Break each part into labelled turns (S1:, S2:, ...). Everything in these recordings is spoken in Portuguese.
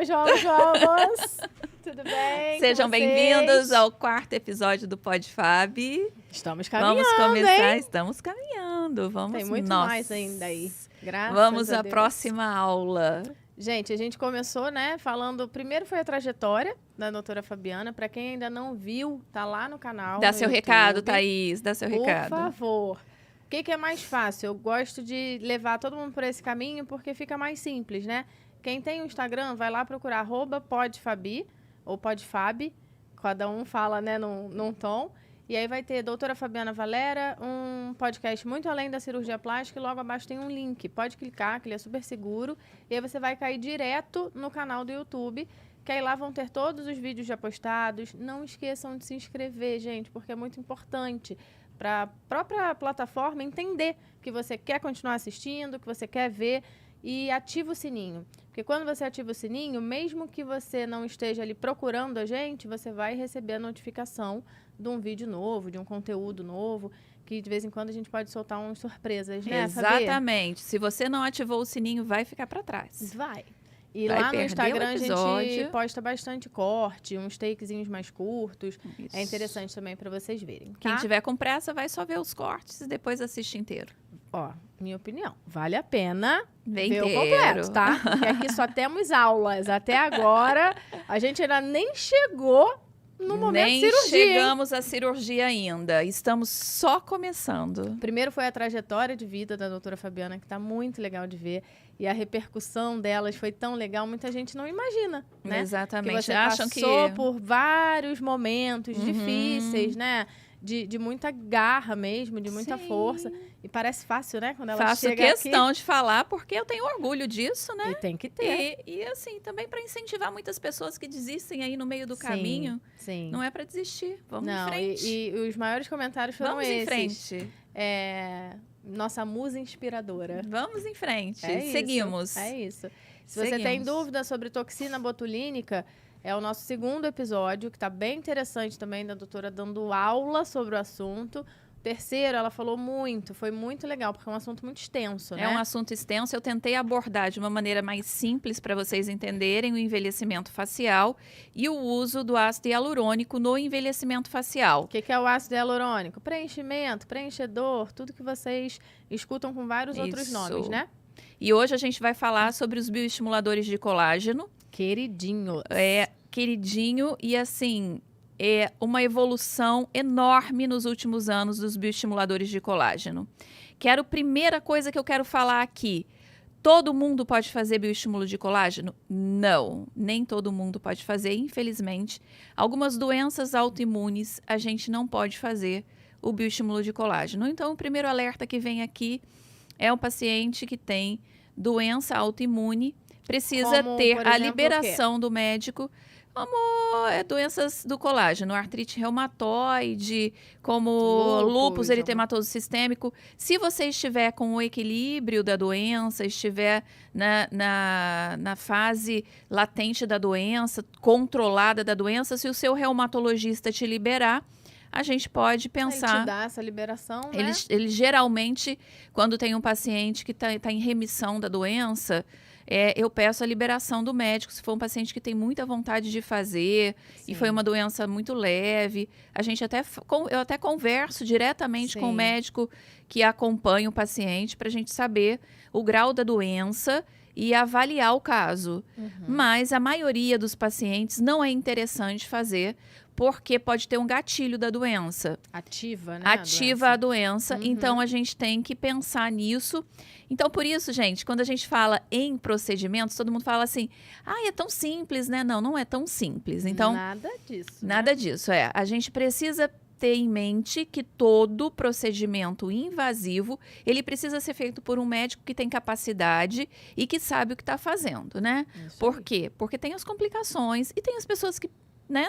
S1: Vamos! Tudo bem?
S2: Sejam bem-vindos ao 4º episódio do PodFab.
S1: Estamos caminhando,
S2: Vamos começar,
S1: hein?
S2: Estamos caminhando. Vamos,
S1: Tem muito mais ainda aí. Graças
S2: Vamos
S1: a
S2: à
S1: Deus.
S2: próxima aula.
S1: Gente, a gente começou, né, falando... Primeiro foi a trajetória da doutora Fabiana. Para quem ainda não viu, tá lá no canal.
S2: Dá
S1: no
S2: seu
S1: YouTube.
S2: recado, Thaís. Dá seu
S1: Por
S2: recado.
S1: favor. O que é mais fácil? Eu gosto de levar todo mundo por esse caminho porque fica mais simples, né? Quem tem o Instagram, vai lá procurar @podfabi ou podfab. Cada um fala, né, num tom. E aí vai ter doutora Fabiana Valera, um podcast muito além da cirurgia plástica, e logo abaixo tem um link. Pode clicar, que ele é super seguro. E aí você vai cair direto no canal do YouTube, que aí lá vão ter todos os vídeos já postados. Não esqueçam de se inscrever, gente, porque é muito importante para a própria plataforma entender que você quer continuar assistindo, que você quer ver, e ativa o sininho. Porque quando você ativa o sininho, mesmo que você não esteja ali procurando a gente, você vai receber a notificação de um vídeo novo, de um conteúdo novo, que de vez em quando a gente pode soltar umas surpresas, né, Fabi?
S2: Exatamente. Se você não ativou o sininho, vai ficar para trás.
S1: Vai. E
S2: Vai
S1: lá no
S2: perder o
S1: Instagram a
S2: episódio.
S1: gente posta bastante corte, uns takezinhos mais curtos.
S2: Isso.
S1: É interessante também para vocês verem,
S2: Quem
S1: tá?
S2: tiver com pressa, vai só ver os cortes e depois assiste inteiro.
S1: Ó, minha opinião, vale a pena
S2: Vê
S1: ver o
S2: inteiro.
S1: completo, tá? Porque aqui só temos aulas. Até agora, a gente ainda nem chegou no momento
S2: Nem
S1: de cirurgia, hein?
S2: chegamos à cirurgia ainda. Estamos só começando.
S1: Primeiro foi a trajetória de vida da doutora Fabiana, que tá muito legal de ver. E a repercussão delas foi tão legal, muita gente não imagina, né?
S2: Exatamente.
S1: Que você
S2: Acham que
S1: passou por vários momentos difíceis, né? De muita garra mesmo, de muita
S2: Sim.
S1: força. E parece fácil, né? Quando ela
S2: faço
S1: chega
S2: questão de falar porque eu tenho orgulho disso, né?
S1: aqui. E tem que ter.
S2: E assim, também para incentivar muitas pessoas que desistem aí no meio do
S1: Sim,
S2: caminho.
S1: Sim.
S2: Não é para desistir. Vamos
S1: Não,
S2: em frente.
S1: e os maiores comentários foram
S2: Vamos em
S1: esses.
S2: frente.
S1: Nossa musa inspiradora.
S2: Vamos em frente.
S1: É isso,
S2: Seguimos.
S1: É isso. Se você tem
S2: Seguimos.
S1: dúvida sobre toxina botulínica, é o nosso 2º episódio, que está bem interessante também, da doutora dando aula sobre o assunto. O 3º, ela falou muito, foi muito legal, porque é um assunto muito extenso, né?
S2: É um assunto extenso. Eu tentei abordar de uma maneira mais simples para vocês entenderem o envelhecimento facial e o uso do ácido hialurônico no envelhecimento facial.
S1: O que é o ácido hialurônico? Preenchimento, preenchedor, tudo que vocês escutam com vários outros
S2: Isso.
S1: nomes, né?
S2: E hoje a gente vai falar sobre os bioestimuladores de colágeno.
S1: Queridinho.
S2: Queridinho, e assim, é uma evolução enorme nos últimos anos dos bioestimuladores de colágeno. Primeira coisa que eu quero falar aqui. Todo mundo pode fazer bioestímulo de colágeno? Não, nem todo mundo pode fazer, infelizmente. Algumas doenças autoimunes a gente não pode fazer o bioestímulo de colágeno. Então, o primeiro alerta que vem aqui é o paciente que tem doença autoimune, precisa
S1: Como,
S2: ter
S1: por
S2: a
S1: exemplo,
S2: liberação do médico, como doenças do colágeno, artrite reumatoide, como lúpus eritematoso sistêmico. Se você estiver com o equilíbrio da doença, estiver na fase latente da doença, controlada da doença, se o seu reumatologista te liberar, a gente pode pensar...
S1: Ele te dá essa liberação, né?
S2: Ele geralmente, quando tem um paciente que está em remissão da doença, eu peço a liberação do médico. Se for um paciente que tem muita vontade de fazer e foi uma doença muito leve, eu até converso diretamente com o médico que acompanha o paciente para a gente saber o grau da doença e avaliar o caso. Mas a maioria dos pacientes não é interessante fazer, porque pode ter um gatilho da doença.
S1: Ativa, né?
S2: Ativa a doença. Então, a gente tem que pensar nisso. Então, por isso, gente, quando a gente fala em procedimentos, todo mundo fala assim, é tão simples, né? Não, não é tão simples. Então,
S1: nada disso.
S2: Nada disso, A gente precisa ter em mente que todo procedimento invasivo, ele precisa ser feito por um médico que tem capacidade e que sabe o que está fazendo, né? Por quê? Porque tem as complicações e tem as pessoas que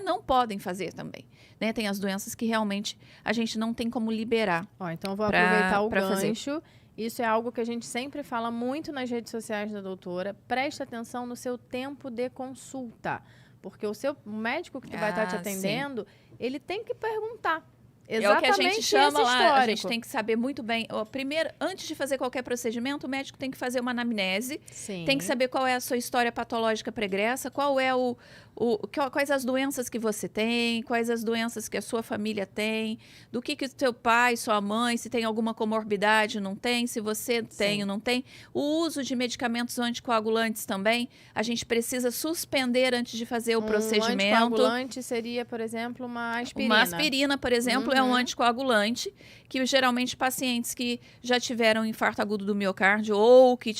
S2: não podem fazer também. Né? Tem as doenças que realmente a gente não tem como liberar.
S1: Então eu vou aproveitar o gancho.
S2: Fazer.
S1: Isso é algo que a gente sempre fala muito nas redes sociais da doutora. Preste atenção no seu tempo de consulta. Porque o médico que vai estar te atendendo, ele tem que perguntar.
S2: É o que a gente chama
S1: esse
S2: lá, a
S1: histórico.
S2: gente tem que saber muito bem. Primeiro, antes de fazer qualquer procedimento, o médico tem que fazer uma anamnese,
S1: Sim.
S2: tem que saber qual é a sua história patológica pregressa, quais as doenças que você tem, quais as doenças que a sua família tem, do que o seu pai, sua mãe, se tem alguma comorbidade, não tem, se você tem ou não tem. O uso de medicamentos anticoagulantes também, a gente precisa suspender antes de fazer o procedimento.
S1: Um anticoagulante seria, por exemplo, uma aspirina.
S2: Uma aspirina, por exemplo, é um anticoagulante que geralmente pacientes que já tiveram infarto agudo do miocárdio ou que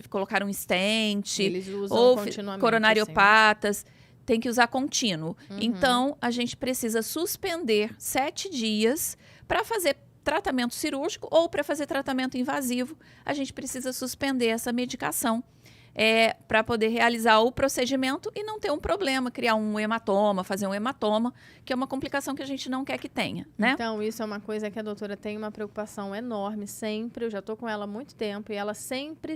S2: colocaram stent,
S1: Eles usam
S2: ou
S1: continuamente,
S2: coronariopatas, tem que usar contínuo. Então, a gente precisa suspender 7 dias para fazer tratamento cirúrgico ou para fazer tratamento invasivo. A gente precisa suspender essa medicação. Para poder realizar o procedimento e não ter um problema, criar um hematoma, fazer um hematoma, que é uma complicação que a gente não quer que tenha, né?
S1: Então, isso é uma coisa que a doutora tem uma preocupação enorme, sempre. Eu já estou com ela há muito tempo e ela sempre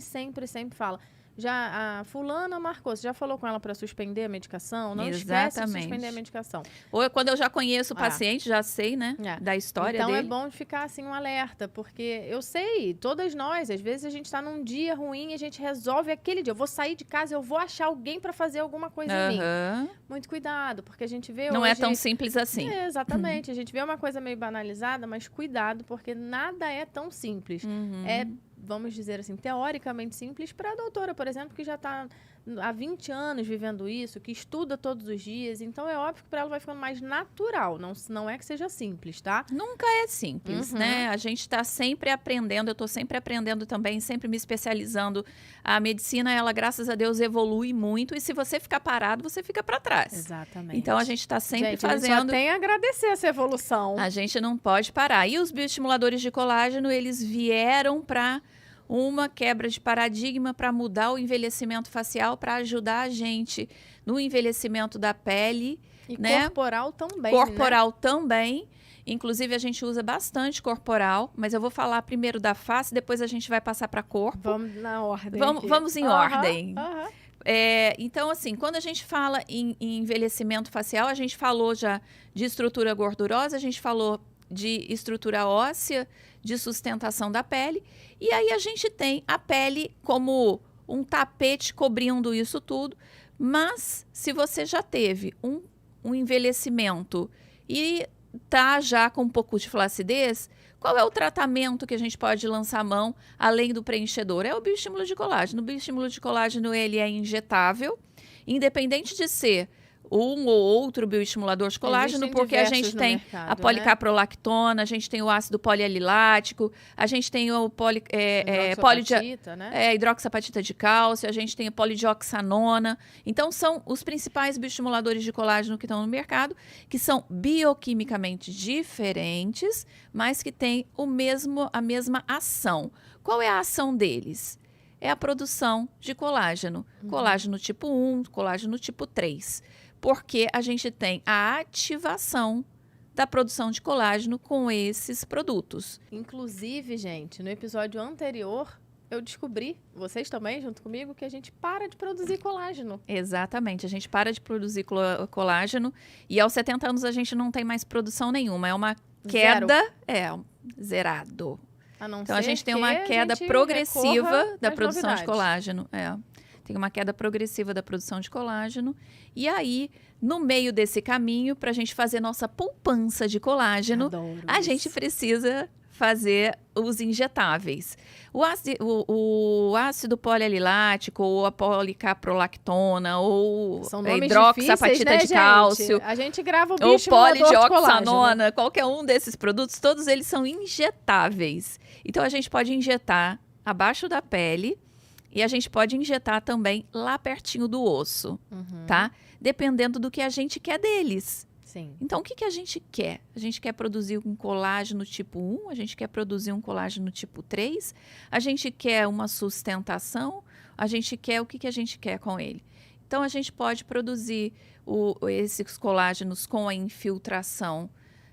S1: fala. Já a fulana marcou, você já falou com ela para suspender a medicação? Não esquece de suspender a medicação.
S2: Ou quando eu já conheço o paciente, já sei, né, da história
S1: então,
S2: dele.
S1: é bom ficar assim um alerta, porque eu sei, todas nós, às vezes a gente está num dia ruim e a gente resolve aquele dia. Eu vou sair de casa, eu vou achar alguém para fazer alguma coisa em mim. Muito cuidado, porque a gente vê
S2: Não
S1: hoje...
S2: é tão simples assim.
S1: Exatamente. A gente vê uma coisa meio banalizada, mas cuidado, porque nada é tão simples. É, vamos dizer assim, teoricamente simples para a doutora, por exemplo, que já está há 20 anos vivendo isso, que estuda todos os dias. Então, é óbvio que para ela vai ficando mais natural. Não é que seja simples, tá?
S2: Nunca é simples, né? A gente está sempre aprendendo, eu estou sempre aprendendo também, sempre me especializando. A medicina, ela, graças a Deus, evolui muito. E se você ficar parado, você fica para trás.
S1: Exatamente.
S2: Então, a gente está sempre fazendo...
S1: Só tem a agradecer essa evolução.
S2: A gente não pode parar. E os bioestimuladores de colágeno, eles vieram para uma quebra de paradigma, para mudar o envelhecimento facial, para ajudar a gente no envelhecimento da pele.
S1: E
S2: né?
S1: corporal também,
S2: Corporal também. Inclusive, a gente usa bastante corporal, mas eu vou falar primeiro da face, depois a gente vai passar para corpo.
S1: Vamos na ordem.
S2: Vamos em ordem.
S1: Aham.
S2: Então, assim, quando a gente fala em envelhecimento facial, a gente falou já de estrutura gordurosa, a gente falou de estrutura óssea, de sustentação da pele. E aí a gente tem a pele como um tapete cobrindo isso tudo. Mas se você já teve um envelhecimento e tá já com um pouco de flacidez, qual é o tratamento que a gente pode lançar a mão, além do preenchedor? É o bioestímulo de colágeno. O bioestímulo de colágeno, ele é injetável, independente de ser um ou outro bioestimulador de colágeno, porque a gente tem
S1: mercado,
S2: a policaprolactona, a gente tem o ácido polialilático, a gente tem o hidroxapatita de cálcio, a gente tem a polidioxanona. Então, são os principais bioestimuladores de colágeno que estão no mercado, que são bioquimicamente diferentes, mas que têm a mesma ação. Qual é a ação deles? É a produção de colágeno. Colágeno tipo 1, colágeno tipo 3. Porque a gente tem a ativação da produção de colágeno com esses produtos.
S1: Inclusive, gente, no episódio anterior, eu descobri, vocês também, junto comigo, que a gente para de produzir colágeno.
S2: Exatamente, a gente para de produzir colágeno e aos 70 anos a gente não tem mais produção nenhuma. É uma queda, zerado. Então, a gente tem uma queda progressiva da produção de colágeno. Tem uma queda progressiva da produção de colágeno. E aí, no meio desse caminho, para a gente fazer nossa poupança de colágeno, a gente precisa fazer os injetáveis. O ácido polialilático, ou a policaprolactona, ou a hidroxapatita de cálcio,
S1: a gente grava o
S2: ou
S1: bioestimulador
S2: polidioxanona, qualquer um desses produtos, todos eles são injetáveis. Então, a gente pode injetar abaixo da pele e a gente pode injetar também lá pertinho do osso, tá? Dependendo do que a gente quer deles.
S1: Sim.
S2: Então, o que a gente quer? A gente quer produzir um colágeno tipo 1, a gente quer produzir um colágeno tipo 3, a gente quer uma sustentação, a gente quer o que a gente quer com ele. Então, a gente pode produzir esses colágenos com a infiltração,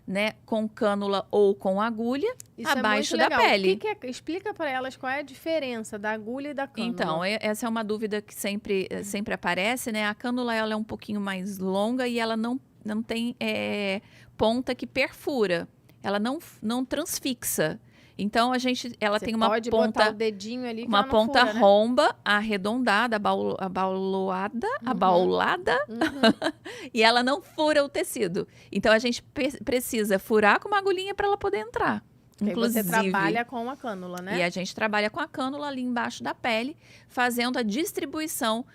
S2: né, com cânula ou com agulha, abaixo da pele.
S1: Explica para elas qual é a diferença da agulha e da cânula.
S2: Então, essa é uma dúvida que sempre aparece, né? A cânula ela é um pouquinho mais longa e ela não tem ponta que perfura. ela não transfixa. Então, ela
S1: Você
S2: tem uma
S1: pode
S2: ponta,
S1: botar o dedinho ali que
S2: uma
S1: ela não
S2: ponta
S1: fura, né?
S2: romba, arredondada, abaulada, e ela não fura o tecido. Então, a gente precisa furar com uma agulhinha para ela poder entrar.
S1: Porque
S2: Inclusive,
S1: você trabalha com a cânula, né?
S2: e a gente trabalha com a cânula ali embaixo da pele, fazendo a distribuição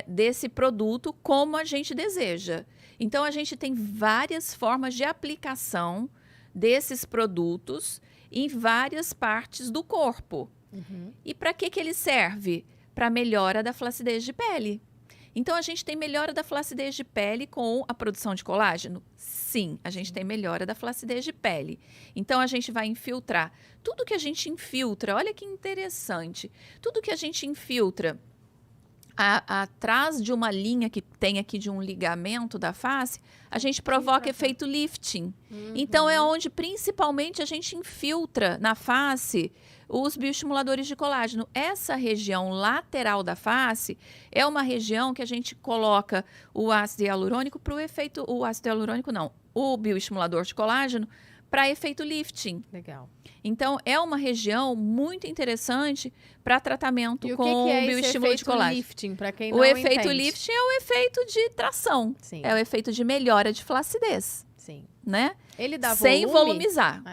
S2: desse produto como a gente deseja. Então, a gente tem várias formas de aplicação desses produtos em várias partes do corpo. E para que ele serve? Para melhora da flacidez de pele. Então, a gente tem melhora da flacidez de pele com a produção de colágeno? Sim, a gente tem melhora da flacidez de pele. Então, a gente vai infiltrar. Tudo que a gente infiltra, olha que interessante. Tudo que a gente infiltra atrás de uma linha que tem aqui de um ligamento da face, a gente provoca efeito lifting. Então, é onde principalmente a gente infiltra na face os bioestimuladores de colágeno. Essa região lateral da face é uma região que a gente coloca o ácido hialurônico para o efeito... O ácido hialurônico não, o bioestimulador de colágeno para efeito lifting.
S1: Legal.
S2: Então, é uma região muito interessante para tratamento
S1: E
S2: com
S1: o que é
S2: bioestímulo de colágeno.
S1: lifting, para quem não
S2: O efeito
S1: entende?
S2: lifting é o efeito de tração.
S1: Sim.
S2: É o efeito de melhora de flacidez,
S1: Sim.
S2: né?
S1: Ele dá
S2: Sem
S1: volume?
S2: volumizar.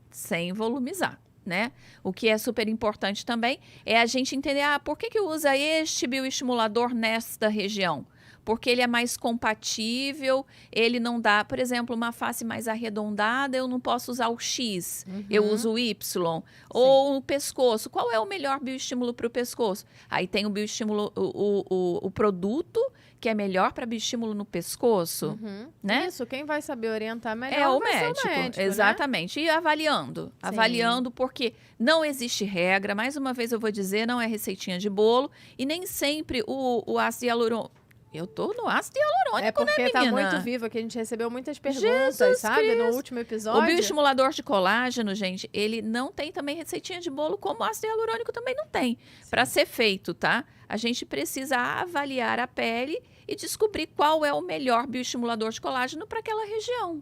S2: Sem volumizar, né? O que é super importante também é a gente entender, por que usa este bioestimulador nesta região? Porque ele é mais compatível, ele não dá, por exemplo, uma face mais arredondada, eu não posso usar o X, eu uso o Y. Ou o pescoço, qual é o melhor bioestímulo para o pescoço? Aí tem o bioestímulo, o produto que é melhor para bioestímulo no pescoço, né?
S1: Isso, quem vai saber orientar melhor
S2: É o
S1: vai ser
S2: médico,
S1: né?
S2: exatamente. E avaliando, porque não existe regra, mais uma vez eu vou dizer, não é receitinha de bolo, e nem sempre o ácido hialurônico. Eu tô no ácido hialurônico,
S1: É porque
S2: né,
S1: tá
S2: menina?
S1: muito vivo aqui, a gente recebeu muitas perguntas,
S2: Jesus
S1: sabe?
S2: Cristo.
S1: No último episódio.
S2: O bioestimulador de colágeno, gente, ele não tem também receitinha de bolo, como o ácido hialurônico também não tem. Para ser feito, tá? A gente precisa avaliar a pele e descobrir qual é o melhor bioestimulador de colágeno para aquela região.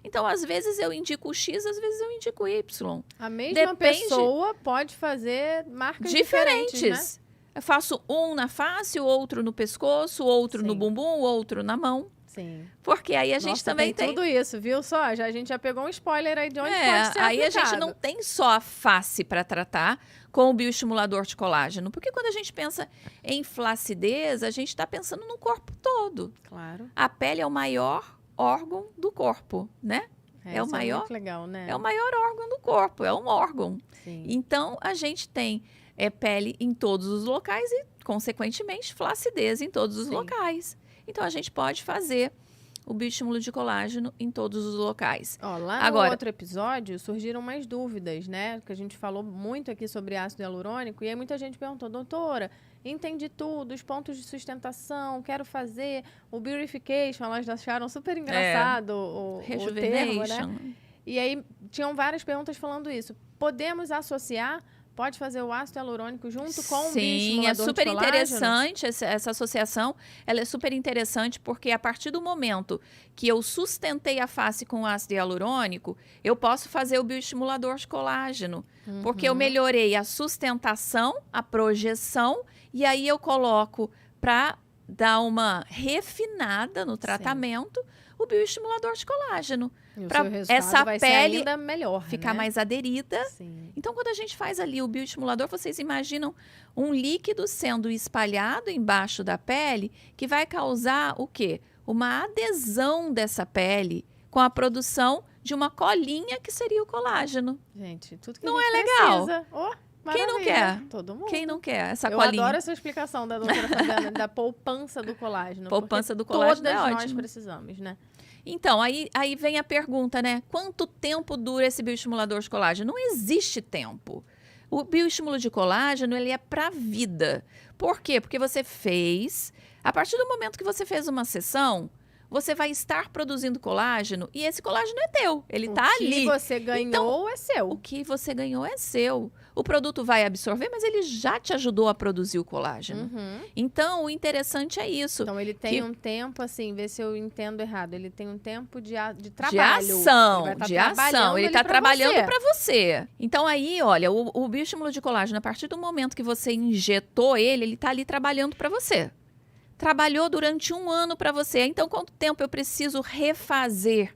S2: Então, às vezes eu indico o X, às vezes eu indico o Y.
S1: A mesma pessoa pode fazer marcas diferentes, né?
S2: Eu faço um na face, o outro no pescoço, o outro no bumbum, o outro na mão.
S1: Sim.
S2: Porque aí a gente também tem
S1: tudo isso, viu? A gente já pegou um spoiler aí de onde pode ser
S2: aí
S1: aplicado.
S2: a gente não tem só a face para tratar com o bioestimulador de colágeno. Porque quando a gente pensa em flacidez, a gente está pensando no corpo todo.
S1: Claro.
S2: A pele é o maior órgão do corpo, né?
S1: É o maior. É muito legal, né?
S2: É o maior órgão do corpo, é um órgão.
S1: Sim.
S2: Então, a gente tem pele em todos os locais e, consequentemente, flacidez em todos os locais. Então, a gente pode fazer o bioestímulo de colágeno em todos os locais.
S1: Lá no outro episódio, surgiram mais dúvidas, né? Porque a gente falou muito aqui sobre ácido hialurônico e aí muita gente perguntou, doutora, entendi tudo, os pontos de sustentação, quero fazer o Beautification, elas acharam super engraçado o termo, né? E aí, tinham várias perguntas falando isso. Podemos associar... Pode fazer o ácido hialurônico junto com o bioestimulador
S2: Sim, é super
S1: de colágeno?
S2: interessante essa associação. Ela é super interessante porque a partir do momento que eu sustentei a face com ácido hialurônico, eu posso fazer o bioestimulador de colágeno. Porque eu melhorei a sustentação, a projeção, e aí eu coloco para dar uma refinada no tratamento, o bioestimulador de colágeno. Para essa pele
S1: ainda melhor,
S2: ficar mais aderida.
S1: Sim.
S2: Então, quando a gente faz ali o bioestimulador, vocês imaginam um líquido sendo espalhado embaixo da pele que vai causar o quê? Uma adesão dessa pele com a produção de uma colinha que seria o colágeno.
S1: Gente, tudo que
S2: não
S1: a gente
S2: é legal?
S1: precisa.
S2: Quem não quer?
S1: Todo mundo.
S2: Quem não quer essa colinha?
S1: Eu adoro essa explicação da doutora Fabiana, da poupança do colágeno.
S2: Poupança do colágeno
S1: todas
S2: é
S1: nós
S2: ótimo.
S1: precisamos, né?
S2: Então, aí vem a pergunta, né? Quanto tempo dura esse bioestimulador de colágeno? Não existe tempo. O bioestímulo de colágeno, ele é para a vida. Por quê? Porque você fez... A partir do momento que você fez uma sessão, você vai estar produzindo colágeno e esse colágeno é teu. Ele está ali.
S1: O que você ganhou é seu.
S2: O que você ganhou é seu. O produto vai absorver, mas ele já te ajudou a produzir o colágeno. Então, o interessante é isso.
S1: Então, ele tem um tempo, assim, vê se eu entendo errado, ele tem um tempo de trabalho.
S2: De ação. Ele está trabalhando para você. Então, aí, olha, o bioestímulo de colágeno, a partir do momento que você injetou ele está ali trabalhando para você. Trabalhou durante 1 ano para você. Então, quanto tempo eu preciso refazer?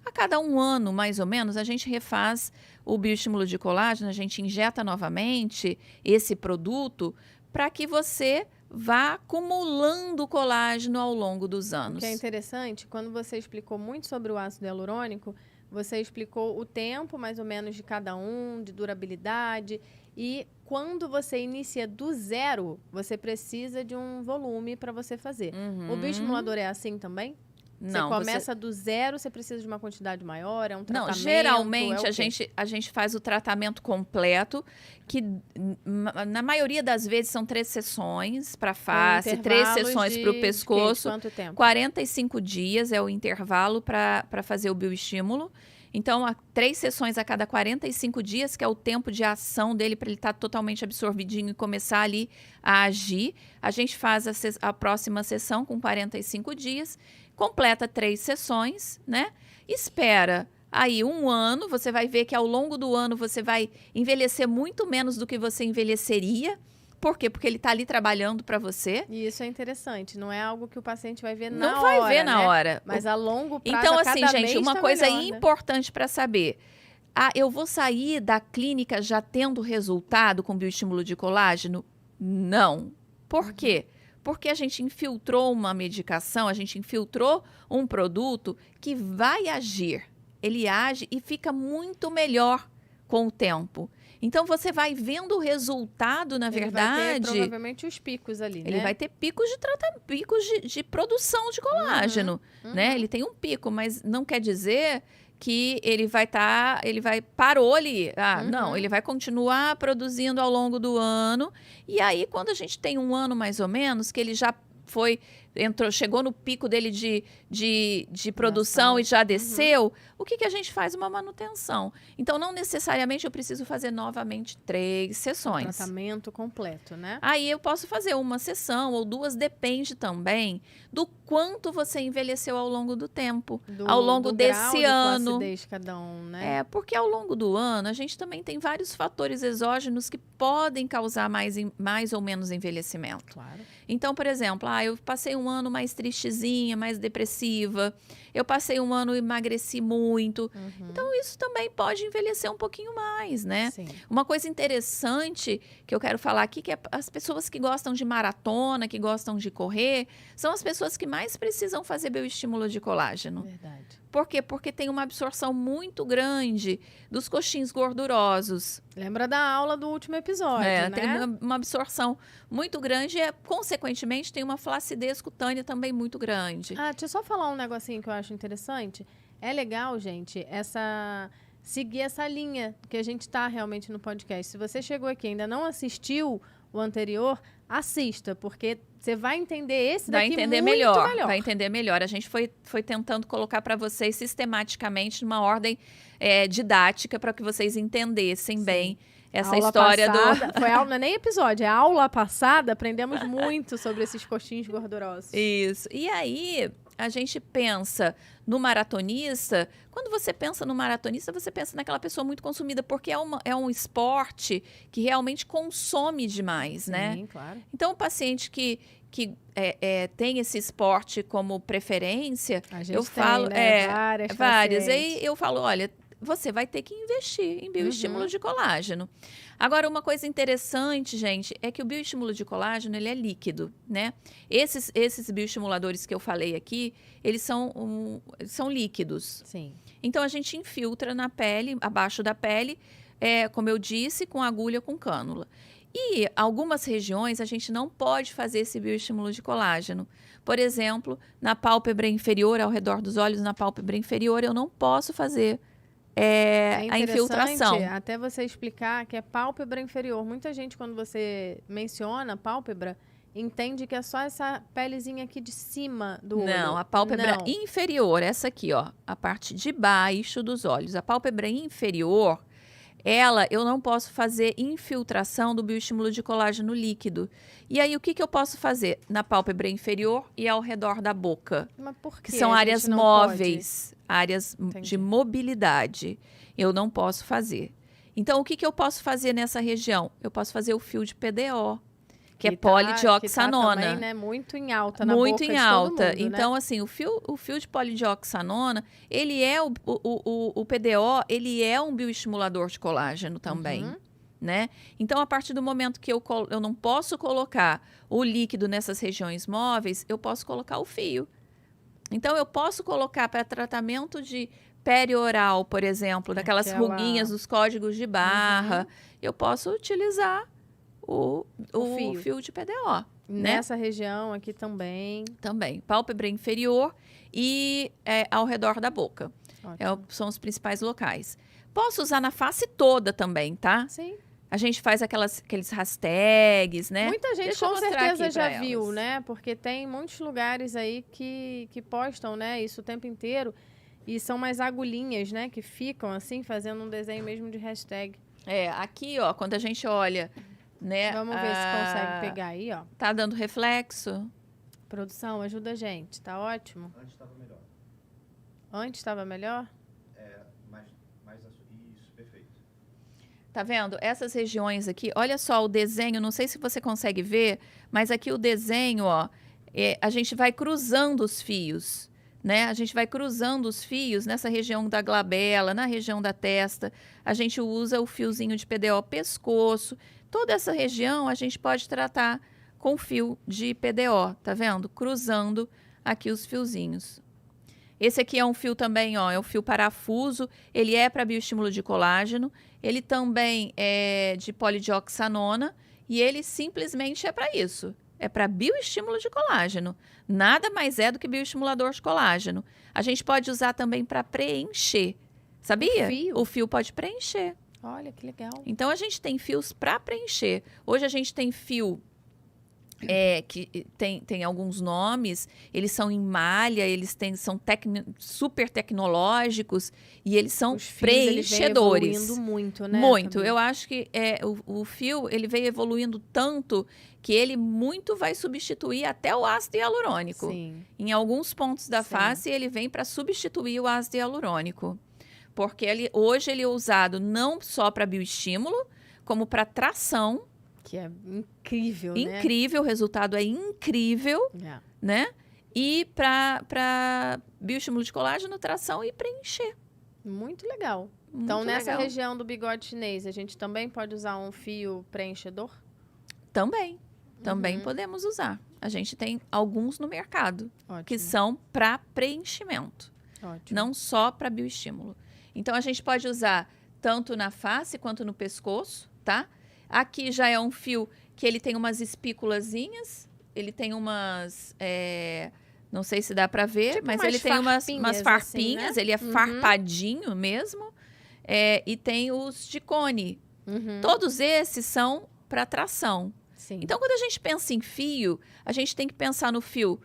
S2: A cada 1 ano, mais ou menos, a gente refaz o bioestímulo de colágeno, a gente injeta novamente esse produto para que você vá acumulando colágeno ao longo dos anos.
S1: O que é interessante, quando você explicou muito sobre o ácido hialurônico, você explicou o tempo, mais ou menos, de cada um, de durabilidade. E quando você inicia do zero, você precisa de um volume para você fazer. O bioestimulador é assim também?
S2: Não,
S1: você começa do zero, você precisa de uma quantidade maior, é um tratamento?
S2: Não, geralmente a gente faz o tratamento completo, que na maioria das vezes são 3 sessões para face, 3 sessões para o pescoço.
S1: Quanto tempo?
S2: 45 dias é o intervalo para fazer o bioestímulo. Então, 3 sessões a cada 45 dias, que é o tempo de ação dele para ele estar totalmente absorvidinho e começar ali a agir. A gente faz a próxima sessão com 45 dias, completa 3 sessões, né? Espera aí 1 ano, você vai ver que ao longo do ano você vai envelhecer muito menos do que você envelheceria. Por quê? Porque ele está ali trabalhando para você.
S1: E isso é interessante, não é algo que o paciente vai ver
S2: na hora. Não vai ver na hora.
S1: Mas a longo prazo,
S2: então, assim, gente, uma coisa
S1: melhor,
S2: importante para saber. Eu vou sair da clínica já tendo resultado com bioestímulo de colágeno? Não. Por quê? Porque a gente infiltrou uma medicação, a gente infiltrou um produto que vai agir. Ele age e fica muito melhor com o tempo. Então, você vai vendo o resultado, na verdade...
S1: Ele vai ter, provavelmente, os picos ali, né?
S2: Ele vai ter picos de produção de colágeno, né? Ele tem um pico, mas não quer dizer que ele vai parou ali. Não, ele vai continuar produzindo ao longo do ano. E aí, quando a gente tem 1 ano, mais ou menos, que ele já chegou no pico dele de produção e já desceu, o que a gente faz? Uma manutenção. Então, não necessariamente eu preciso fazer novamente 3 sessões.
S1: Tratamento completo, né?
S2: Aí eu posso fazer 1 sessão ou 2, depende também do quanto você envelheceu ao longo do tempo, ao longo desse ano.
S1: De cada um, né?
S2: Porque ao longo do ano a gente também tem vários fatores exógenos que podem causar mais ou menos envelhecimento.
S1: Claro.
S2: Então, por exemplo, eu passei 1 ano mais tristezinha, mais depressiva. Eu passei 1 ano e emagreci muito. Então, isso também pode envelhecer um pouquinho mais, né?
S1: Sim.
S2: Uma coisa interessante que eu quero falar aqui, que é as pessoas que gostam de maratona, que gostam de correr, são as pessoas que mais precisam fazer bioestímulo de colágeno.
S1: Verdade.
S2: Por quê? Porque tem uma absorção muito grande dos coxins gordurosos.
S1: Lembra da aula do último episódio, né?
S2: Tem uma absorção muito grande e, consequentemente, tem uma flacidez cutânea também muito grande.
S1: Deixa eu só falar um negocinho que eu acho interessante. É legal, gente, seguir essa linha que a gente está realmente no podcast. Se você chegou aqui e ainda não assistiu o anterior, assista, porque você vai entender esse daqui muito melhor.
S2: Vai entender melhor. A gente foi tentando colocar para vocês sistematicamente numa ordem didática para que vocês entendessem bem essa
S1: aula
S2: história
S1: passada, Foi aula, não é nem episódio, é aula passada, aprendemos muito sobre esses coxins gordurosos.
S2: Isso. E aí, a gente pensa no maratonista. Quando você pensa no maratonista, você pensa naquela pessoa muito consumida, porque é um esporte que realmente consome demais, né?
S1: Sim, claro.
S2: Então, o paciente que tem esse esporte como preferência,
S1: a gente tem,
S2: várias. Aí eu falo, olha, você vai ter que investir em bioestímulo de colágeno. Agora, uma coisa interessante, gente, é que o bioestímulo de colágeno, ele é líquido, né? Esses bioestimuladores que eu falei aqui, eles são líquidos.
S1: Sim.
S2: Então, a gente infiltra na pele, abaixo da pele, como eu disse, com agulha, com cânula. E algumas regiões a gente não pode fazer esse bioestímulo de colágeno. Por exemplo, na pálpebra inferior, ao redor dos olhos, na pálpebra inferior, eu não posso fazer a infiltração.
S1: Até você explicar que é pálpebra inferior. Muita gente, quando você menciona pálpebra, entende que é só essa pelezinha aqui de cima do olho.
S2: Não, a pálpebra
S1: Não.
S2: inferior, essa aqui, ó, a parte de baixo dos olhos. A pálpebra inferior, eu não posso fazer infiltração do bioestímulo de colágeno líquido. E aí, o que eu posso fazer? Na pálpebra inferior e ao redor da boca.
S1: Mas por quê?
S2: Que são
S1: A
S2: áreas
S1: gente não
S2: móveis, áreas
S1: Entendi.
S2: de mobilidade. Eu não posso fazer. Então, o que eu posso fazer nessa região? Eu posso fazer o fio de PDO, que é
S1: Que
S2: polidioxanona.
S1: tá também, né, muito em alta na
S2: Muito
S1: boca
S2: em
S1: de todo
S2: alta.
S1: mundo,
S2: Então,
S1: né?
S2: assim, o fio de polidioxanona, ele é o PDO, ele é um bioestimulador de colágeno também,
S1: Uhum.
S2: né? Então, a partir do momento que eu não posso colocar o líquido nessas regiões móveis, eu posso colocar o fio. Então, eu posso colocar para tratamento de perioral, por exemplo, daquelas
S1: Aquela-
S2: ruguinhas dos códigos de barra, eu posso utilizar o fio de PDO. Né?
S1: Nessa região aqui também.
S2: Também, pálpebra inferior e ao redor da boca.
S1: Ótimo.
S2: São os principais locais. Posso usar na face toda também, tá?
S1: Sim.
S2: A gente faz aqueles hashtags, né?
S1: Muita gente
S2: Deixa eu
S1: com
S2: mostrar
S1: certeza
S2: aqui
S1: já
S2: pra
S1: viu,
S2: elas.
S1: né? Porque tem muitos lugares aí que postam, né, isso o tempo inteiro. E são mais agulhinhas, né, que ficam assim, fazendo um desenho mesmo de hashtag.
S2: Aqui, ó, quando a gente olha, né?
S1: Vamos ver se consegue pegar aí, ó.
S2: Tá dando reflexo?
S1: Produção, ajuda a gente, tá ótimo?
S3: Antes estava melhor.
S1: Antes estava melhor?
S3: Isso, perfeito.
S2: Tá vendo? Essas regiões aqui, olha só o desenho, não sei se você consegue ver, mas aqui o desenho, ó, a gente vai cruzando os fios, né? A gente vai cruzando os fios nessa região da glabela, na região da testa. A gente usa o fiozinho de PDO pescoço. Toda essa região a gente pode tratar com fio de PDO, tá vendo? Cruzando aqui os fiozinhos. Esse aqui é um fio também, ó, é um fio parafuso, ele é para bioestímulo de colágeno, ele também é de polidioxanona e ele simplesmente é para isso, é para bioestímulo de colágeno. Nada mais é do que bioestimulador de colágeno. A gente pode usar também para preencher, sabia?
S1: fio?
S2: O fio pode preencher.
S1: Olha que legal.
S2: Então, a gente tem fios para preencher. Hoje, a gente tem fio que tem alguns nomes, eles são em malha, são super tecnológicos e eles são
S1: Os fios, eles vêm
S2: preenchedores.
S1: evoluindo muito, né?
S2: Muito.
S1: Fabi?
S2: Eu acho que o fio ele veio evoluindo tanto que ele muito vai substituir até o ácido hialurônico.
S1: Sim.
S2: Em alguns pontos da
S1: Sim.
S2: face, ele vem para substituir o ácido hialurônico. Porque hoje ele é usado não só para bioestímulo, como para tração.
S1: Que é incrível, né?
S2: Incrível, o resultado é incrível,
S1: É.
S2: né? E para bioestímulo de colágeno, tração e preencher.
S1: Muito legal.
S2: Muito
S1: Então, nessa
S2: legal.
S1: região do bigode chinês, a gente também pode usar um fio preenchedor?
S2: Também
S1: Uhum.
S2: podemos usar. A gente tem alguns no mercado
S1: Ótimo.
S2: que são para preenchimento,
S1: Ótimo.
S2: não só para bioestímulo. Então, a gente pode usar tanto na face quanto no pescoço, tá? Aqui já é um fio que ele tem umas espículazinhas, ele tem umas, não sei se dá para ver,
S1: Tipo
S2: mas
S1: umas
S2: ele tem umas
S1: farpinhas,
S2: farpinhas,
S1: assim, né?
S2: ele é
S1: Uhum.
S2: farpadinho mesmo, e tem os de cone.
S1: Uhum.
S2: Todos esses são para tração.
S1: Sim.
S2: Então, quando a gente pensa em fio, a gente tem que pensar no fio.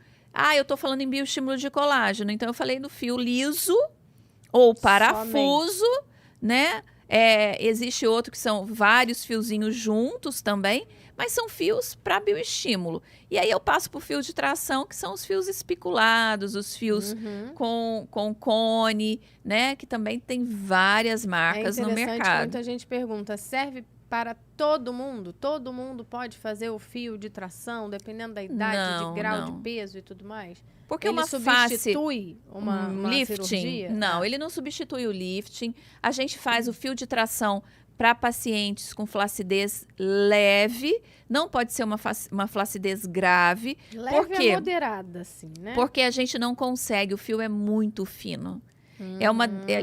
S2: Eu estou falando em bioestímulo de colágeno, então eu falei no fio liso ou parafuso, né? Existe outro que são vários fiozinhos juntos também, mas são fios para bioestímulo. E aí eu passo para o fio de tração, que são os fios espiculados, os fios
S1: Uhum.
S2: com cone, né? Que também tem várias marcas no mercado.
S1: Muita gente pergunta, serve para todo mundo? Todo mundo pode fazer o fio de tração, dependendo da idade,
S2: Não,
S1: de grau,
S2: não.
S1: de peso e tudo mais?
S2: Porque
S1: Ele
S2: uma face...
S1: substitui uma
S2: lifting?
S1: cirurgia?
S2: Não, ele não substitui o lifting. A gente faz o fio de tração para pacientes com flacidez leve. Não pode ser uma flacidez grave.
S1: Leve
S2: Por quê?
S1: é moderada, assim, né?
S2: Porque a gente não consegue. O fio é muito fino.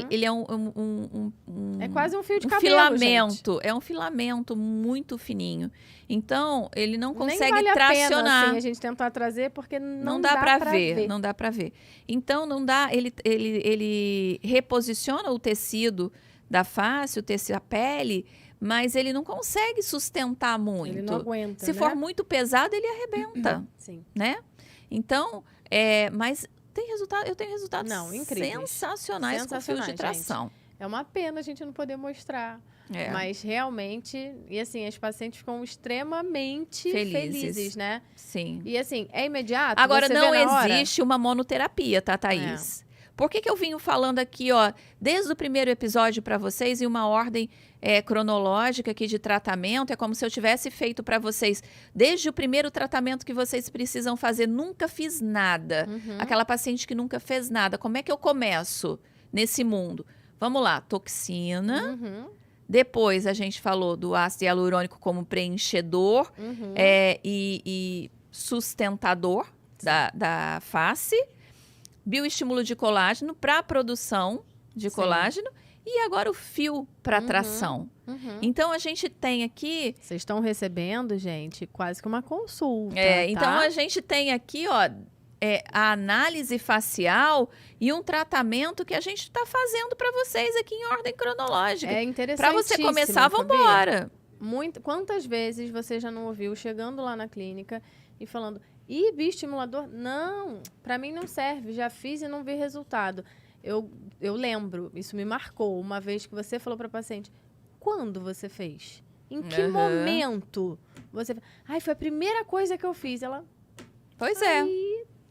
S2: Ele é
S1: É quase um fio de
S2: um
S1: cabelo,
S2: filamento.
S1: gente.
S2: É um filamento muito fininho. Então, ele não consegue
S1: Nem vale a
S2: tracionar.
S1: pena, assim, a gente tentar trazer, porque não
S2: dá para
S1: pra
S2: ver, não dá para ver. Então não dá, ele reposiciona o tecido da face, a pele, mas ele não consegue sustentar muito.
S1: Ele não aguenta,
S2: Se
S1: né?
S2: for muito pesado, ele arrebenta,
S1: Sim.
S2: né? Então, mas eu tenho resultados
S1: Não, incríveis.
S2: sensacionais com fios de
S1: Sensacionais,
S2: tração.
S1: É uma pena a gente não poder mostrar.
S2: É.
S1: Mas realmente, e assim, as pacientes ficam extremamente felizes, né?
S2: Sim.
S1: E assim, é imediato?
S2: Agora,
S1: você
S2: não
S1: vê na hora?
S2: existe uma monoterapia, tá, Thaís? Por que eu venho falando aqui, ó, desde o primeiro episódio para vocês, em uma ordem cronológica aqui de tratamento? É como se eu tivesse feito para vocês, desde o primeiro tratamento que vocês precisam fazer. Nunca fiz nada. Aquela paciente que nunca fez nada. Como é que eu começo nesse mundo? Vamos lá, toxina. Depois a gente falou do ácido hialurônico como preenchedor e sustentador da face. Bioestímulo de colágeno para a produção de colágeno. E agora o fio para tração. Então, a gente tem aqui...
S1: Vocês estão recebendo, gente, quase que uma consulta,
S2: Então,
S1: tá?
S2: a gente tem aqui, ó, a análise facial e um tratamento que a gente está fazendo para vocês aqui em ordem cronológica.
S1: É interessante.
S2: Para você começar, vamos embora.
S1: Quantas vezes você já não ouviu chegando lá na clínica e falando, ih, bioestimulador? Não, para mim não serve, já fiz e não vi resultado. Eu lembro, isso me marcou, uma vez que você falou para a paciente, quando você fez? Em que momento você fez? Ai, foi a primeira coisa que eu fiz. Ela,
S2: pois é.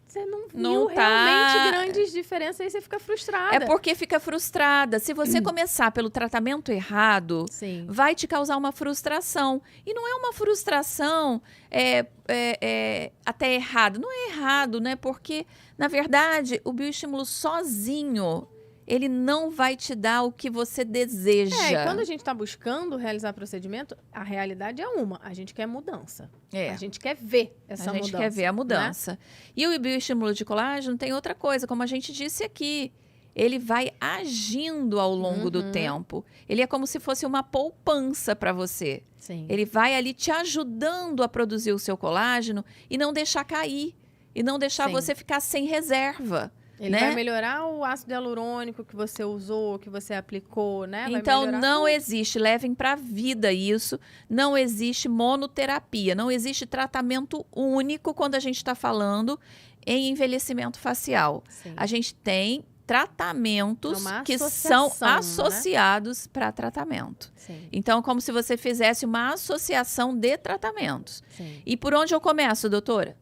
S1: Você não
S2: Não
S1: viu
S2: tá...
S1: realmente grandes diferenças, aí você fica frustrada.
S2: É porque fica frustrada. Se você começar pelo tratamento errado,
S1: Sim.
S2: vai te causar uma frustração. E não é uma frustração até errada. Não é errado, né? Porque, na verdade, o bioestímulo sozinho, ele não vai te dar o que você deseja.
S1: E quando a gente está buscando realizar procedimento, a realidade é uma. A gente quer mudança. A gente quer ver essa mudança.
S2: A gente quer ver a mudança. Né? E o bioestímulo de colágeno tem outra coisa, como a gente disse aqui. Ele vai agindo ao longo do tempo. Ele é como se fosse uma poupança para você.
S1: Sim.
S2: Ele vai ali te ajudando a produzir o seu colágeno e não deixar cair. E não deixar você ficar sem reserva.
S1: Ele vai melhorar o ácido hialurônico que você usou, que você aplicou, né?
S2: Então, não existe, levem para a vida isso, não existe monoterapia, não existe tratamento único quando a gente está falando em envelhecimento facial.
S1: Sim.
S2: A gente tem tratamentos que são associados para tratamento.
S1: Sim.
S2: Então, como se você fizesse uma associação de tratamentos.
S1: Sim.
S2: E por onde eu começo, doutora?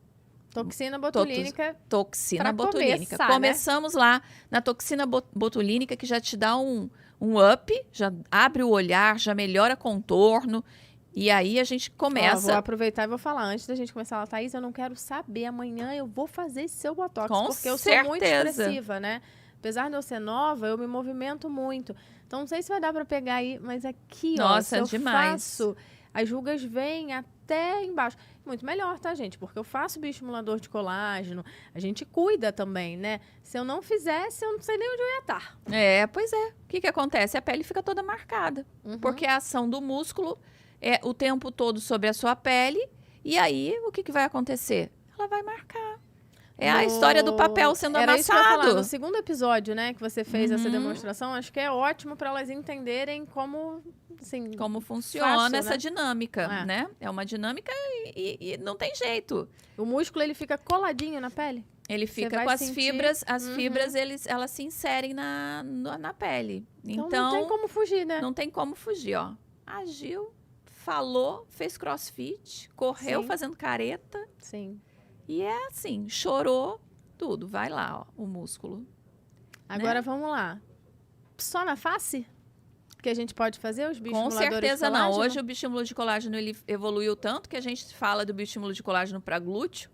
S1: Toxina botulínica.
S2: Toxina botulínica. Começamos lá na toxina botulínica, que já te dá um up, já abre o olhar, já melhora contorno. E aí a gente começa...
S1: Vou aproveitar e vou falar. Antes da gente começar, Thaís, eu não quero saber. Amanhã eu vou fazer esse seu botox. Porque eu sou muito expressiva, né? Apesar de eu ser nova, eu me movimento muito. Então, não sei se vai dar para pegar aí, mas aqui,
S2: Nossa,
S1: ó, se eu
S2: demais.
S1: faço, as rugas vêm até embaixo. Muito melhor, tá, gente? Porque eu faço bioestimulador de colágeno, a gente cuida também, né? Se eu não fizesse, eu não sei nem onde eu ia estar.
S2: Pois é. O que acontece? A pele fica toda marcada. Porque a ação do músculo é o tempo todo sobre a sua pele. E aí, o que vai acontecer? Ela vai marcar. É a história do papel sendo amassado.
S1: Isso que eu ia falar. No segundo episódio, né, que você fez essa demonstração, acho que é ótimo para elas entenderem como, assim,
S2: como funciona
S1: fácil,
S2: essa
S1: né?
S2: dinâmica, né? É uma dinâmica e não tem jeito.
S1: O músculo, ele fica coladinho na pele?
S2: Ele fica com as fibras, elas se inserem na pele. Então,
S1: não tem como fugir, né?
S2: Não tem como fugir, ó. Agiu, falou, fez crossfit, correu fazendo careta.
S1: Sim.
S2: E é assim, chorou, tudo. Vai lá, ó, o músculo.
S1: Agora, vamos lá. Só na face? Que a gente pode fazer os bioestimuladores?
S2: Com certeza
S1: de colágeno?
S2: não. Hoje o bioestímulo de colágeno ele evoluiu tanto que a gente fala do bioestímulo de colágeno para glúteo,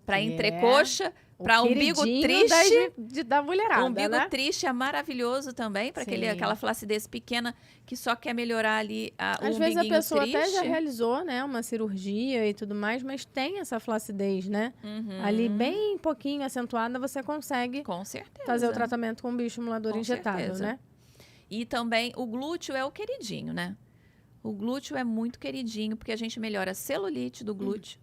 S2: para entrecoxa, para umbigo triste.
S1: Da mulherada,
S2: umbigo
S1: né?
S2: triste é maravilhoso também, para aquela flacidez pequena que só quer melhorar ali o
S1: Às vezes a pessoa
S2: triste.
S1: até já realizou, né, uma cirurgia e tudo mais, mas tem essa flacidez, né? Ali bem pouquinho acentuada, você consegue
S2: com certeza
S1: fazer o tratamento com bioestimulador injetável,
S2: certeza.
S1: né?
S2: E também o glúteo é o queridinho, né? O glúteo é muito queridinho, porque a gente melhora a celulite do glúteo,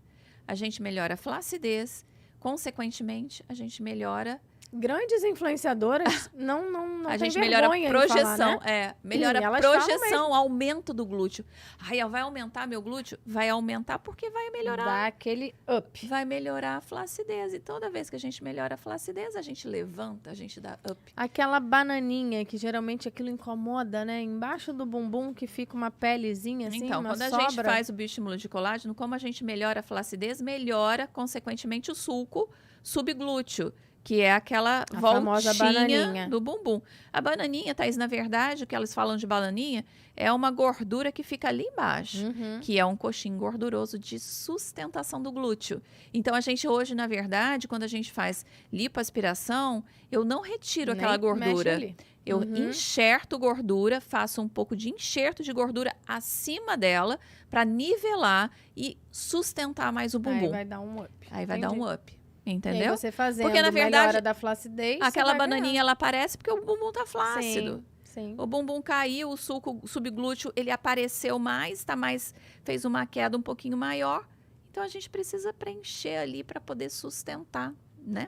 S2: a gente melhora a flacidez, consequentemente, a gente melhora
S1: Grandes influenciadoras não
S2: A
S1: tem
S2: gente melhora a
S1: vergonha em
S2: projeção,
S1: falar, né?
S2: melhora
S1: Sim,
S2: a
S1: elas falam
S2: projeção, aumento do glúteo. Ai, vai aumentar meu glúteo? Vai aumentar porque vai melhorar.
S1: Dá aquele up.
S2: Vai melhorar a flacidez. E toda vez que a gente melhora a flacidez, a gente levanta, a gente dá up.
S1: Aquela bananinha que geralmente aquilo incomoda, né? Embaixo do bumbum que fica uma pelezinha assim,
S2: Então,
S1: uma
S2: quando a
S1: sobra.
S2: gente faz o bioestímulo de colágeno, como a gente melhora a flacidez, melhora, consequentemente, o sulco subglúteo, que é aquela
S1: famosa
S2: voltinha
S1: bananinha.
S2: do bumbum. A bananinha, Thaís, na verdade, o que elas falam de bananinha é uma gordura que fica ali embaixo, que é um coxinho gorduroso de sustentação do glúteo. Então, a gente hoje, na verdade, quando a gente faz lipoaspiração, eu não retiro aquela
S1: Nem mexe
S2: gordura.
S1: ali.
S2: Eu enxerto gordura, faço um pouco de enxerto de gordura acima dela para nivelar e sustentar mais o bumbum.
S1: Aí vai dar um up.
S2: Aí vai dar
S1: Entendi.
S2: um up.
S1: E aí
S2: Entendeu?
S1: você fazendo
S2: Porque, na verdade,
S1: melhora da flacidez, você
S2: Aquela
S1: vai
S2: bananinha,
S1: ganhar.
S2: ela aparece porque o bumbum tá flácido.
S1: Sim.
S2: O bumbum caiu, o sulco subglúteo, ele apareceu mais, fez uma queda um pouquinho maior. Então, a gente precisa preencher ali para poder sustentar, né?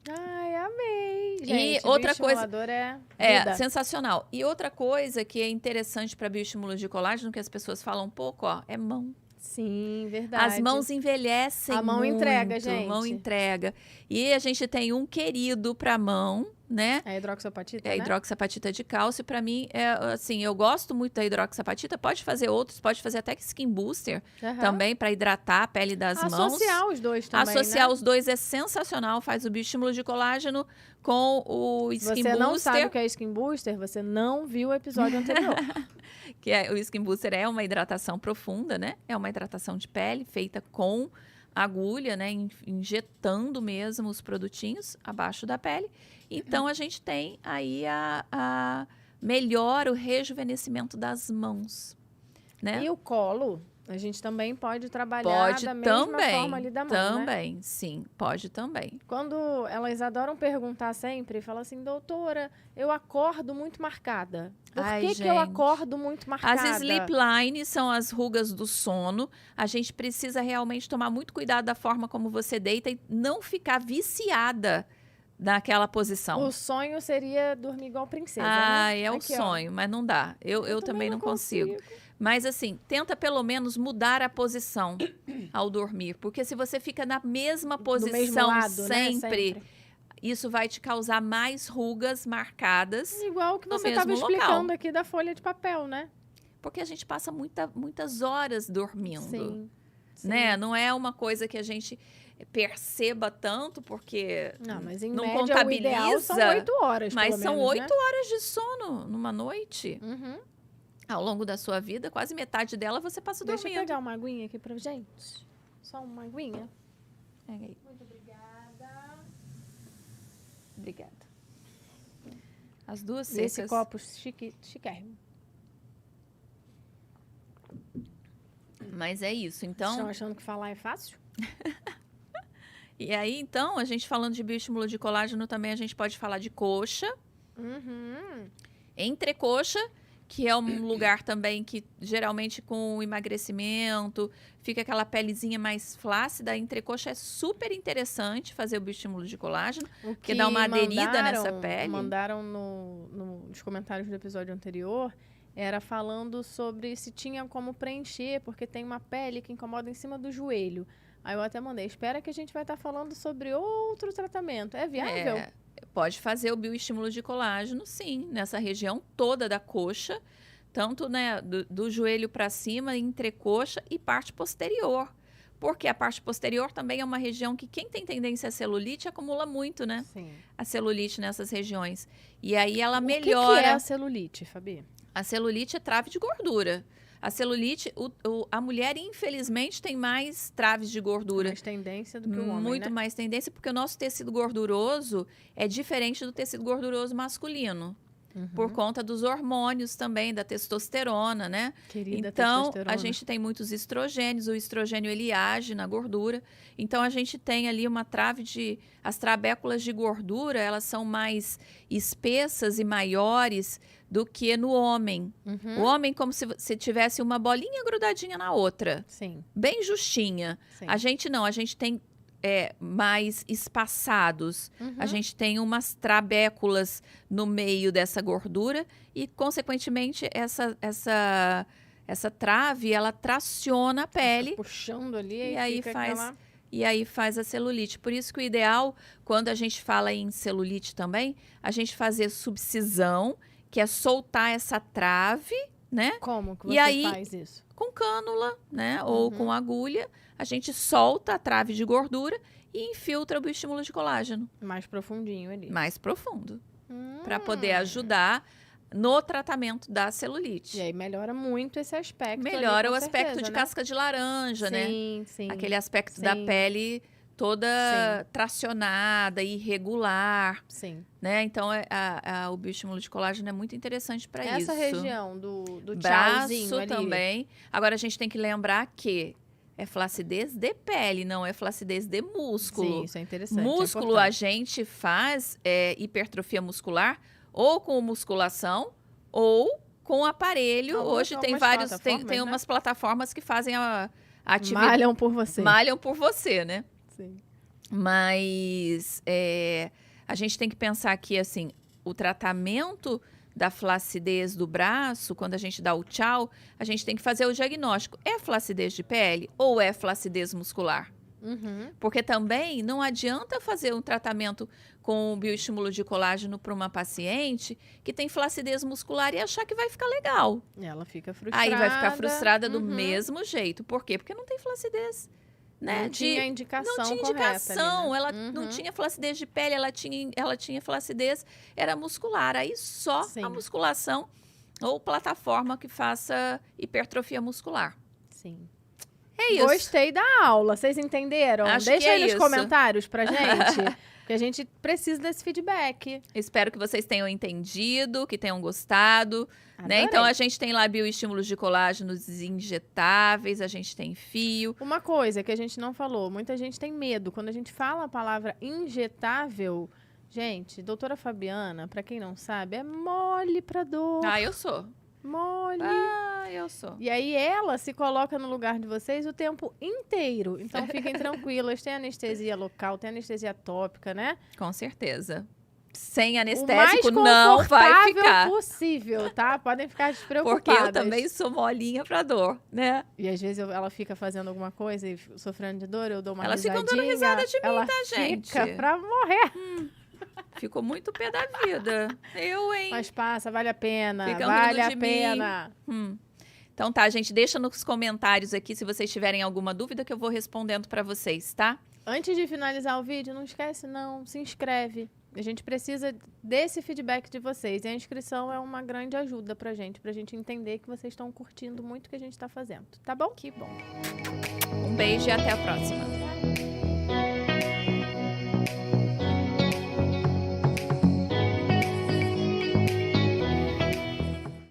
S1: Ai, amei. Gente,
S2: outra coisa-
S1: bioestimulador é
S2: É,
S1: vida.
S2: sensacional. E outra coisa que é interessante para bioestímulo de colágeno, que as pessoas falam um pouco, ó, é mão.
S1: Sim, verdade.
S2: As mãos envelhecem
S1: A mão
S2: muito.
S1: entrega, gente.
S2: Mão entrega. E a gente tem um querido para mão, né?
S1: A hidroxapatita,
S2: É a
S1: né?
S2: hidroxapatita de cálcio. Para mim, é assim, eu gosto muito da hidroxapatita. Pode fazer outros, pode fazer até skin booster
S1: Aham.
S2: também para hidratar a pele das mãos.
S1: Associar os dois também,
S2: Associar
S1: né?
S2: os dois é sensacional. Faz o bioestímulo de colágeno com o
S1: Se
S2: skin
S1: você
S2: booster.
S1: não sabe o que é skin booster, você não viu o episódio anterior.
S2: Que o skin booster é uma hidratação profunda, né? É uma hidratação de pele feita com agulha, né? Injetando mesmo os produtinhos abaixo da pele. Então, a gente tem aí melhora o rejuvenescimento das mãos, né?
S1: E o colo, a gente também pode trabalhar
S2: Pode
S1: da mesma
S2: também,
S1: forma ali da mão, né?
S2: também, sim, pode também.
S1: Quando elas adoram perguntar sempre, falam assim, doutora, eu acordo muito marcada. Por
S2: Ai,
S1: que eu
S2: gente.
S1: acordo muito marcada?
S2: As sleep lines são as rugas do sono. A gente precisa realmente tomar muito cuidado da forma como você deita e não ficar viciada naquela posição.
S1: O sonho seria dormir igual princesa,
S2: Ah,
S1: né?
S2: é o
S1: Aqui, ó.
S2: sonho, mas não dá. Eu também não consigo. Mas assim, tenta pelo menos mudar a posição ao dormir. Porque se você fica na mesma
S1: Do
S2: posição
S1: mesmo lado, né?
S2: sempre, isso vai te causar mais rugas marcadas.
S1: Igual que
S2: no
S1: você estava
S2: mesmo local.
S1: explicando aqui da folha de papel, né?
S2: Porque a gente passa muitas horas dormindo.
S1: Sim.
S2: Né? Não é uma coisa que a gente perceba tanto, porque
S1: Não, mas em
S2: não
S1: média o ideal são
S2: contabiliza,
S1: 8 horas,
S2: mas
S1: pelo
S2: são
S1: menos,
S2: 8 horas de sono numa noite.
S1: né? Uhum.
S2: Ao longo da sua vida, quase metade dela você passa
S1: Deixa eu
S2: dormindo.
S1: pegar uma aguinha aqui pra gente. Só uma aguinha.
S2: Pega aí.
S1: Muito obrigada.
S2: Obrigada. As duas
S1: E esse
S2: secas.
S1: copo chiquérrimo.
S2: Mas é isso.
S1: Vocês
S2: Então,
S1: estão achando que falar é fácil?
S2: e aí, então, a gente falando de bioestímulo de colágeno, também a gente pode falar de coxa,
S1: Uhum.
S2: entrecoxa, que é um lugar também que geralmente com o emagrecimento fica aquela pelezinha mais flácida. A entrecoxa é super interessante fazer o bioestímulo de colágeno, porque dá uma aderida nessa pele.
S1: Mandaram nos comentários do episódio anterior, era falando sobre se tinha como preencher, porque tem uma pele que incomoda em cima do joelho. Aí eu até mandei, espera que a gente vai estar falando sobre outro tratamento. É viável?
S2: Pode fazer o bioestímulo de colágeno, sim, nessa região toda da coxa, tanto né, do joelho para cima, entrecoxa e parte posterior. Porque a parte posterior também é uma região que quem tem tendência a celulite acumula muito, né?
S1: Sim.
S2: A celulite nessas regiões. E aí ela
S1: O
S2: melhora.
S1: que é a celulite, Fabi?
S2: A celulite é trave de gordura. A celulite, a mulher, infelizmente, tem mais traves de gordura.
S1: Mais tendência do que o homem,
S2: Muito
S1: né?
S2: mais tendência, porque o nosso tecido gorduroso é diferente do tecido gorduroso masculino.
S1: Uhum.
S2: Por conta dos hormônios também, da testosterona, né?
S1: Querida
S2: Então,
S1: testosterona.
S2: a gente tem muitos estrogênios, o estrogênio ele age na gordura. Então, a gente tem ali uma trave de... As trabéculas de gordura, elas são mais espessas e maiores do que no homem.
S1: Uhum.
S2: O homem, como se tivesse uma bolinha grudadinha na outra.
S1: Sim,
S2: Bem justinha.
S1: sim.
S2: A gente não, a gente tem mais espaçados. A gente tem umas trabéculas no meio dessa gordura e, consequentemente, essa trave, ela traciona a pele.
S1: Puxando ali
S2: E aí faz a celulite. Por isso que o ideal, quando a gente fala em celulite também, a gente fazer subcisão, que é soltar essa trave, né?
S1: Como que
S2: E
S1: você
S2: aí,
S1: faz isso?
S2: Com cânula, né? Ou com agulha, a gente solta a trave de gordura e infiltra o bioestímulo de colágeno.
S1: Mais profundinho ali.
S2: Mais profundo. Para poder ajudar no tratamento da celulite.
S1: E aí melhora muito esse aspecto.
S2: Melhora
S1: ali,
S2: o aspecto
S1: certeza,
S2: de
S1: né?
S2: casca de laranja, né?
S1: Sim.
S2: Aquele aspecto da pele toda tracionada, irregular,
S1: né?
S2: Então, o bioestímulo de colágeno é muito interessante para isso.
S1: Essa região do
S2: braço
S1: ali.
S2: também. Agora, a gente tem que lembrar que é flacidez de pele, não é flacidez de músculo.
S1: Sim, isso é interessante.
S2: Músculo, a gente faz hipertrofia muscular ou com musculação ou com aparelho. Hoje tem vários, tem umas plataformas que fazem a atividade.
S1: Malham por você.
S2: Malham por você, né?
S1: Sim.
S2: Mas a gente tem que pensar que, assim, o tratamento da flacidez do braço, quando a gente dá o tchau, a gente tem que fazer o diagnóstico. É flacidez de pele ou é flacidez muscular? Porque também não adianta fazer um tratamento com bioestímulo de colágeno para uma paciente que tem flacidez muscular e achar que vai ficar legal.
S1: Ela fica frustrada.
S2: Aí vai ficar frustrada do mesmo jeito. Por quê? Porque não tem flacidez. Né?
S1: Não tinha indicação
S2: Não tinha
S1: correta
S2: indicação,
S1: ali, né?
S2: Ela não tinha flacidez de pele, ela tinha flacidez, era muscular. Aí só a musculação ou plataforma que faça hipertrofia muscular.
S1: Sim.
S2: É isso.
S1: Gostei da aula, vocês entenderam?
S2: Acho
S1: Deixa
S2: que
S1: aí nos
S2: isso.
S1: comentários pra gente, porque a gente precisa desse feedback.
S2: Espero que vocês tenham entendido, que tenham gostado. Né? Então, a gente tem lá bioestímulos de colágenos injetáveis, a gente tem fio.
S1: Uma coisa que a gente não falou, muita gente tem medo. Quando a gente fala a palavra injetável, gente, doutora Fabiana, pra quem não sabe, é mole pra dor.
S2: Ah, eu sou.
S1: Mole.
S2: Ah, eu sou.
S1: E aí ela se coloca no lugar de vocês o tempo inteiro. Então fiquem tranquilas, tem anestesia local, tem anestesia tópica, né?
S2: Com certeza. Sem anestésico não vai ficar.
S1: O mais possível, tá? Podem ficar despreocupadas.
S2: Porque eu também sou molinha pra dor, né?
S1: E às vezes ela fica fazendo alguma coisa e sofrendo de dor, eu dou uma
S2: Elas
S1: risadinha.
S2: ficam dando risada de mim, tá, gente?
S1: Fica pra morrer.
S2: Ficou muito pé da vida. Hein?
S1: Mas passa, vale a pena.
S2: Ficam
S1: vale
S2: rindo
S1: a
S2: de
S1: pena.
S2: Então tá, gente, deixa nos comentários aqui se vocês tiverem alguma dúvida que eu vou respondendo pra vocês, tá?
S1: Antes de finalizar o vídeo, não esquece não, se inscreve. A gente precisa desse feedback de vocês. E a inscrição é uma grande ajuda pra gente entender que vocês estão curtindo muito o que a gente tá fazendo. Tá bom?
S2: Que bom. Um beijo e até a próxima.